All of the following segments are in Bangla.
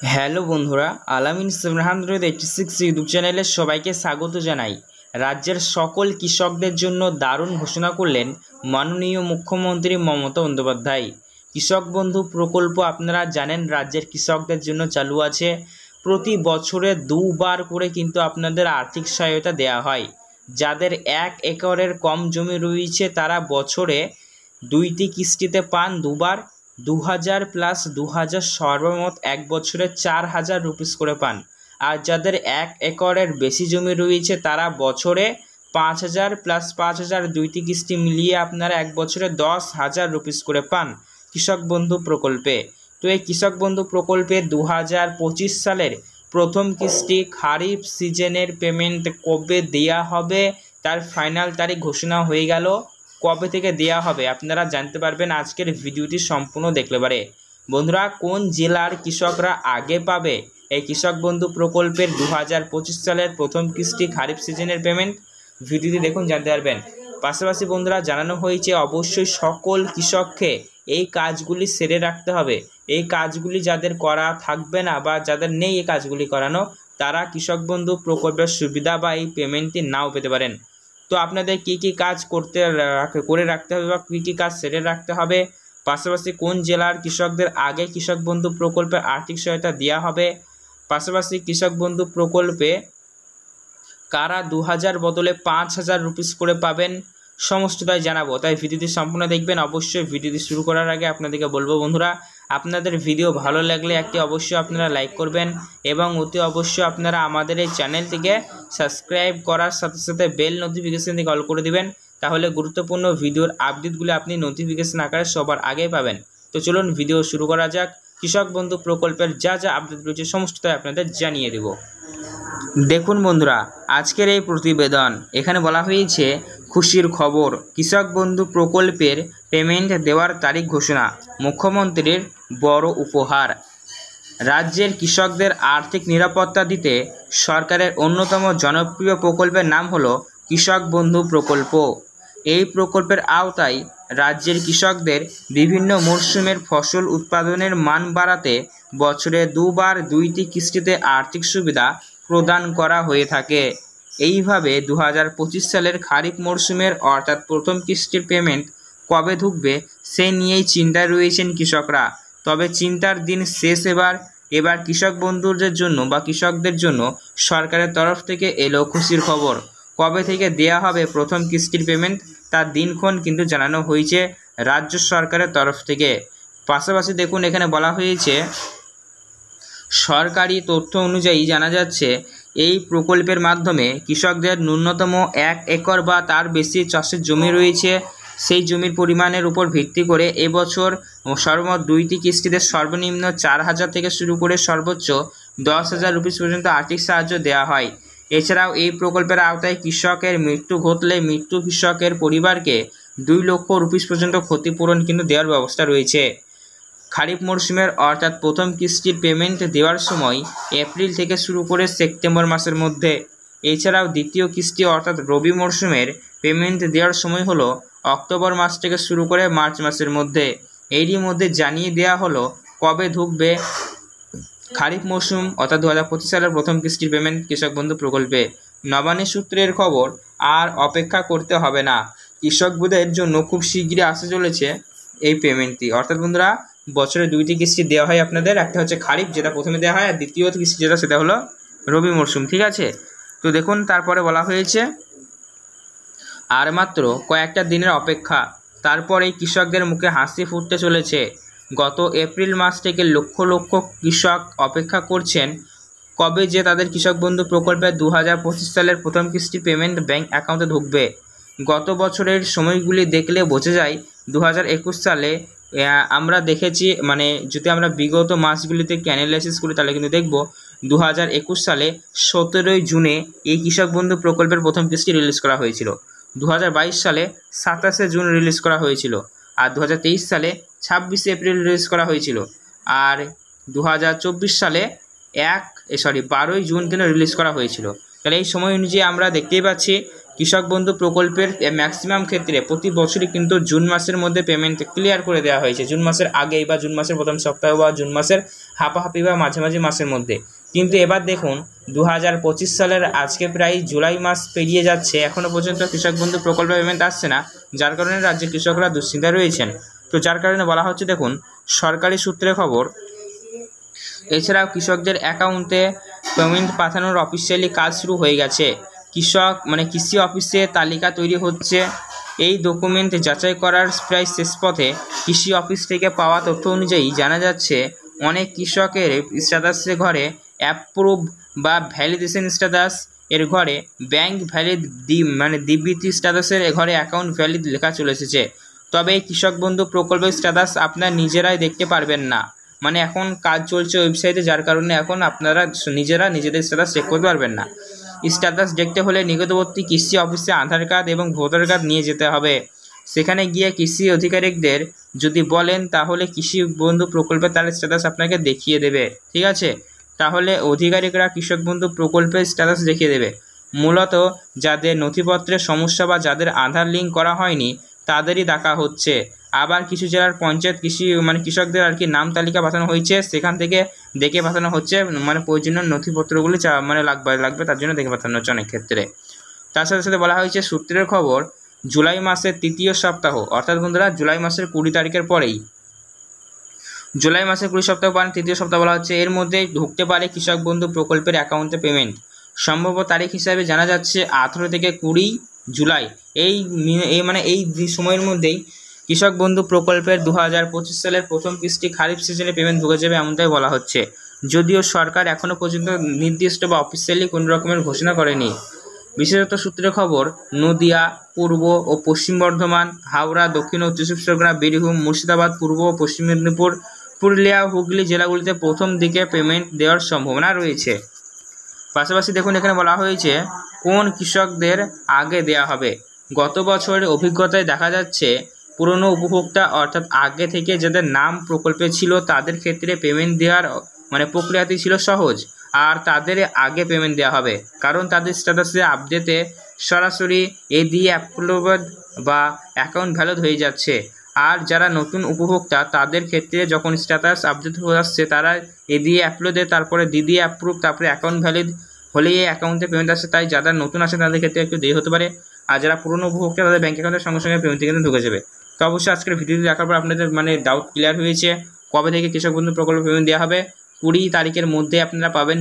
হ্যালো বন্ধুরা, আলামিন 786 ইউটিউব চ্যানেলে সবাইকে স্বাগত জানাই। রাজ্যের সকল কৃষকদের জন্য দারুণ ঘোষণা করলেন মাননীয় মুখ্যমন্ত্রী মমতা বন্দ্যোপাধ্যায়। কৃষক বন্ধু প্রকল্প আপনারা জানেন রাজ্যের কৃষকদের জন্য চালু আছে। প্রতি বছরে দুবার করে কিন্তু আপনাদের আর্থিক সহায়তা দেওয়া হয়। যাদের 1 একরের কম জমি রয়েছে তারা বছরে 2টি কিস্তিতে পান দুবার 2000 প্লাস 2000 সর্বমোট এক বছরে 4000 রুপিস করে পান। আর যাদের 1 একরের বেশি জমি রয়েছে তারা বছরে 5000 প্লাস 5000 দুইটি কিস্তি মিলিয়ে আপনারা এক বছরে 10,000 রুপিস করে পান কৃষক বন্ধু প্রকল্পে। তো এই কৃষক বন্ধু প্রকল্পে 2025 সালের প্রথম কিস্তি খারিফ সিজনের পেমেন্ট কবে দেওয়া হবে তার ফাইনাল তারিখ ঘোষণা হয়ে গেল। কবে থেকে দেওয়া হবে আপনারা জানতে পারবেন আজকের ভিডিওটি সম্পূর্ণ দেখলে পারে। বন্ধুরা, কোন জেলার কৃষকরা আগে পাবে এই কৃষক বন্ধু প্রকল্পের 2025 সালের প্রথম কিস্তি খারিফ সিজনের পেমেন্ট, ভিডিওটি দেখুন জানতে পারবেন। পাশাপাশি বন্ধুরা জানানো হয়েছে অবশ্যই সকল কৃষককে এই কাজগুলি সেরে রাখতে হবে। এই কাজগুলি যাদের করা থাকবে না বা যাদের নেই এই কাজগুলি করানো তারা কৃষক বন্ধু প্রকল্পের সুবিধা বা এই পেমেন্টটি নাও পেতে পারেন। তো আপনাদের কি কি কাজ করে রাখতে হবে বা কী কী কাজ সেরে রাখতে হবে, পাশাপাশি কোন জেলার কৃষকদের আগে কৃষক বন্ধু প্রকল্পে আর্থিক সহায়তা দেওয়া হবে, পাশাপাশি কৃষক বন্ধু প্রকল্পে কারা 2000 বদলে 5000 রুপিস করে পাবেন, সমস্তটাই জানাবো। তাই ভিডিওটি সম্পূর্ণ দেখবেন। অবশ্যই ভিডিওটি শুরু করার আগে আপনাদেরকে বলবো বন্ধুরা, আপনাদের ভিডিও ভালো লাগলে একটি অবশ্যই আপনারা লাইক করবেন এবং অতি অবশ্যই আপনারা আমাদের এই চ্যানেলটিকে সাবস্ক্রাইব করার সাথে সাথে বেল নোটিফিকেশনটি অল করে দিবেন। তাহলে গুরুত্বপূর্ণ ভিডিওর আপডেটগুলি আপনি নোটিফিকেশন আকারে সবার আগে পাবেন। তো চলুন ভিডিও শুরু করা যাক। কৃষক বন্ধু প্রকল্পের যা যা আপডেট রয়েছে সমস্তটাই আপনাদের জানিয়ে দেব। দেখুন বন্ধুরা, আজকের এই প্রতিবেদন এখানে বলা হয়েছে খুশির খবর, কৃষক বন্ধু প্রকল্পের পেমেন্ট দেওয়ার তারিখ ঘোষণা, মুখ্যমন্ত্রীর বড় উপহার। রাজ্যের কৃষকদের আর্থিক নিরাপত্তা দিতে সরকারের অন্যতম জনপ্রিয় প্রকল্পের নাম হলো কৃষক বন্ধু প্রকল্প। এই প্রকল্পের আওতায় রাজ্যের কৃষকদের বিভিন্ন মরশুমের ফসল উৎপাদনের মান বাড়াতে বছরে দুবার 2টি কিস্তিতে আর্থিক সুবিধা প্রদান করা হয়ে থাকে। এইভাবে 2025 সালের খারিফ মরশুমের অর্থাৎ প্রথম কিস্তির পেমেন্ট কবে ঢুকবে সে নিয়েই চিন্তায় রয়েছেন কৃষকরা। তবে চিন্তার দিন শেষ। এবার কৃষক বন্ধুদের জন্য বা কৃষকদের জন্য সরকারের তরফ থেকে এলো খুশির খবর। কবে থেকে দেয়া হবে প্রথম কিস্তির পেমেন্ট তার দিনক্ষণ কিন্তু জানানো হয়েছে রাজ্য সরকারের তরফ থেকে। পাশাপাশি দেখুন এখানে বলা হয়েছে সরকারি তথ্য অনুযায়ী জানা যাচ্ছে এই প্রকল্পের মাধ্যমে কৃষকদের ন্যূনতম 1 একর বা তার বেশি চাষের জমি রয়েছে সেই জমির পরিমাণের উপর ভিত্তি করে এবছর সর্বমোট 2টি কিস্তিতে সর্বনিম্ন 4000 থেকে শুরু করে সর্বোচ্চ 10,000 রুপিস পর্যন্ত আর্থিক সাহায্য দেওয়া হয়। এছাড়াও এই প্রকল্পের আওতায় কৃষকের মৃত্যু ঘটলে মৃত্যু কৃষকের পরিবারকে 2 লক্ষ রুপিস পর্যন্ত ক্ষতিপূরণ কিন্তু দেওয়ার ব্যবস্থা রয়েছে। খারিফ মরশুমের অর্থাৎ প্রথম কিস্তির পেমেন্ট দেওয়ার সময় এপ্রিল থেকে শুরু করে সেপ্টেম্বর মাসের মধ্যে। এছাড়াও দ্বিতীয় কিস্তি অর্থাৎ রবি মরশুমের পেমেন্ট দেওয়ার সময় হলো অক্টোবর মাস থেকে শুরু করে মার্চ মাসের মধ্যে। এরই মধ্যে জানিয়ে দেওয়া হলো কবে ঢুকবে খারিফ মরশুম অর্থাৎ 2025 সালের প্রথম কিস্তির পেমেন্ট কৃষক বন্ধু প্রকল্পে। নবান্ন সূত্রের খবর, আর অপেক্ষা করতে হবে না, কৃষকদের জন্য খুব শীঘ্রই আসতে চলেছে এই পেমেন্টটি। অর্থাৎ বন্ধুরা বছরে 2টি কিস্তি দেওয়া হয় আপনাদের, একটা হচ্ছে খারিফ যেটা প্রথমে দেওয়া হয় আর দ্বিতীয় কিস্তি যেটা সেটা হলো রবি মরশুম। ঠিক আছে, তো দেখুন তারপরে বলা হয়েছে আর মাত্র কয়েকটা দিনের অপেক্ষা, তারপরেই কৃষকদের মুখে হাসি ফুটতে চলেছে। গত এপ্রিল মাস থেকে লক্ষ লক্ষ কৃষক অপেক্ষা করছেন কবে যে তাদের কৃষক বন্ধু প্রকল্পের 2025 সালের প্রথম কিস্তি পেমেন্ট ব্যাংক অ্যাকাউন্টে ঢুকবে। গত বছরের সময়গুলি দেখলে বোঝা যায় 2021 সালে আমরা দেখেছি, মানে যদি আমরা বিগত মাসগুলিতে অ্যানালাইসিস করি তাহলে কিন্তু দেখব 2021 সালে 17ই জুনে এই কৃষক বন্ধু প্রকল্পের প্রথম কিস্তি রিলিজ করা হয়েছিল। 2022 সালে 27শে জুন রিলিজ করা হয়েছিল। আর 2023 সালে 26শে এপ্রিল রিলিজ করা হয়েছিল। আর 2024 সালে 12ই জুন কিন্তু রিলিজ করা হয়েছিল। তাহলে এই সময় অনুযায়ী আমরা দেখতেই পাচ্ছি কৃষক বন্ধু প্রকল্পের ম্যাক্সিমাম ক্ষেত্রে প্রতি বছরই কিন্তু জুন মাসের মধ্যে পেমেন্ট ক্লিয়ার করে দেওয়া হয়েছে। জুন মাসের আগেই বা জুন মাসের প্রথম সপ্তাহ বা জুন মাসের হাঁপাহাঁপি বা মাঝামাঝি মাসের মধ্যে। কিন্তু এবার দেখুন 2025 সালের আজকে প্রায় জুলাই মাস পেরিয়ে যাচ্ছে, এখনও পর্যন্ত কৃষক বন্ধু প্রকল্প পেমেন্ট আসছে না, যার কারণে রাজ্যের কৃষকরা দুশ্চিন্তায় রয়েছেন। তো যার কারণে বলা হচ্ছে, দেখুন সরকারি সূত্রে খবর, এছাড়াও কৃষকদের অ্যাকাউন্টে পেমেন্ট পাঠানোর অফিসিয়ালি কাজ শুরু হয়ে গেছে। কৃষি অফিসে তালিকা তৈরি হচ্ছে। এই ডকুমেন্ট যাচাই করার প্রায় শেষ পথে। কৃষি অফিস থেকে পাওয়া তথ্য অনুযায়ী জানা যাচ্ছে, অনেক কৃষকের স্ট্যাটাসের ঘরে অ্যাপ্রুভ বা ভ্যালিডেশন স্ট্যাটাস এর ঘরে ব্যাংক ভ্যালিড ডিবিটি স্ট্যাটাসের ঘরে অ্যাকাউন্ট ভ্যালিড লেখা চলে এসেছে। তবে এই কৃষক বন্ধু প্রকল্পের স্ট্যাটাস আপনার নিজেরাই দেখতে পারবেন না। এখন কাজ চলছে ওয়েবসাইটে, যার কারণে এখন আপনারা নিজেদের স্ট্যাটাস চেক করতে পারবেন না। স্ট্যাটাস দেখতে হলে নিকটবর্তী কৃষি অফিসে আধার কার্ড এবং ভোটার কার্ড নিয়ে যেতে হবে। সেখানে গিয়ে কৃষি আধিকারিকদের যদি বলেন, তাহলে কৃষি বন্ধু প্রকল্পের তার স্ট্যাটাস আপনাকে দেখিয়ে দেবে। ঠিক আছে, তাহলে আধিকারিকরা কৃষক বন্ধু প্রকল্পের স্ট্যাটাস দেখিয়ে দেবে। মূলত যাদের নথিপত্রের সমস্যা বা যাদের আধার লিঙ্ক করা হয়নি তাদেরই দেখা হচ্ছে। আবার কিছু জেলার পঞ্চায়েত কৃষকদের নাম তালিকা পাঠানো হয়েছে, সেখান থেকে দেখে পাঠানো হচ্ছে। প্রয়োজনীয় নথিপত্রগুলি লাগবে, তার জন্য দেখে পাঠানো হচ্ছে অনেক ক্ষেত্রে। তার সাথে সাথে বলা হয়েছে সূত্রের খবর, জুলাই মাসের তৃতীয় সপ্তাহ, অর্থাৎ বন্ধুরা জুলাই মাসের 20 তারিখের পরেই, জুলাই মাসের 20 সপ্তাহ পর তৃতীয় সপ্তাহ বলা হচ্ছে, এর মধ্যে ঢুকতে পারে কৃষক বন্ধু প্রকল্পের অ্যাকাউন্টে পেমেন্ট। সম্ভাব্য তারিখ হিসাবে জানা যাচ্ছে 18 থেকে 20 জুলাই। এই সময়ের মধ্যেই কৃষক বন্ধু প্রকল্পের 2025 সালের প্রথম কিস্তি খারিফ সিজনে পেমেন্ট ঢুকে যাবে, এমনটাই বলা হচ্ছে। যদিও সরকার এখনও পর্যন্ত নির্দিষ্ট বা অফিসিয়ালি কোনো রকমের ঘোষণা করেনি। বিশেষত সূত্রের খবর, নদিয়া, পূর্ব ও পশ্চিম বর্ধমান, হাওড়া, দক্ষিণ ও 24 বীরভূম, মুর্শিদাবাদ, পূর্ব ও পশ্চিম মেদিনীপুর, পুরুলিয়া, হুগলি জেলাগুলিতে প্রথম দিকে পেমেন্ট দেওয়ার সম্ভাবনা রয়েছে। পাশাপাশি দেখুন এখানে বলা হয়েছে কোন কৃষকদের আগে দেয়া হবে। গত বছরের অভিজ্ঞতায় দেখা যাচ্ছে, পুরনো উপভোক্তা অর্থাৎ আগে থেকে যাদের নাম প্রকল্পে ছিল তাদের ক্ষেত্রে পেমেন্ট দেওয়ার প্রক্রিয়াটি ছিল সহজ, আর তাদের আগে পেমেন্ট দেওয়া হবে, কারণ তাদের স্ট্যাটাসে আপডেটে সরাসরি এডিএ অ্যাপ্রুভড বা অ্যাকাউন্ট ভ্যালিড হয়ে যাচ্ছে। আর যারা নতুন উপভোক্তা তাদের ক্ষেত্রে যখন স্ট্যাটাস আপডেট হয়ে আসছে, তারা এডিএ অ্যাপ্রুভে, তারপরে দিদি অ্যাপ্রুভ, তারপরে অ্যাকাউন্ট ভ্যালিড হলেই এই অ্যাকাউন্টে পেমেন্ট আসছে। তাই যারা নতুন আসে তাদের ক্ষেত্রে একটু দেরি হতে পারে, আর যারা পুরনো উপভোক্তা তাদের ব্যাঙ্ক অ্যাকাউন্টের সঙ্গে সঙ্গে পেমেন্ট কিন্তু ঢুকে যাবে। তো অবশ্যই আজকের ভিডিওটি দেখার পর আপনাদের ডাউট ক্লিয়ার হয়েছে, কবে থেকে কৃষক বন্ধু প্রকল্প পেমেন্ট দেওয়া হবে। 20 তারিখের মধ্যে আপনারা পাবেন,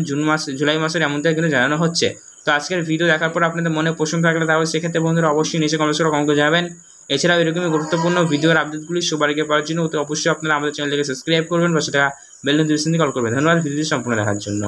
জুলাই মাসের এমনটাই কিন্তু জানানো হচ্ছে। তো আজকের ভিডিও দেখার পর আপনাদের মনে প্রশ্ন থাকলে তাহলে সেক্ষেত্রে বন্ধুরা অবশ্যই নিচে কমেন্ট করে জানাবেন। এছাড়াও এরকমই গুরুত্বপূর্ণ ভিডিওর আপডেটগুলি সবার আগে পাওয়ার জন্য অবশ্যই আপনারা আমাদের চ্যানেলটিকে সাবস্ক্রাইব করবেন বা সেটা বেল নোটিফিকেশন দিয়ে কল করবেন। ধন্যবাদ ভিডিওটি সম্পূর্ণ দেখার জন্য।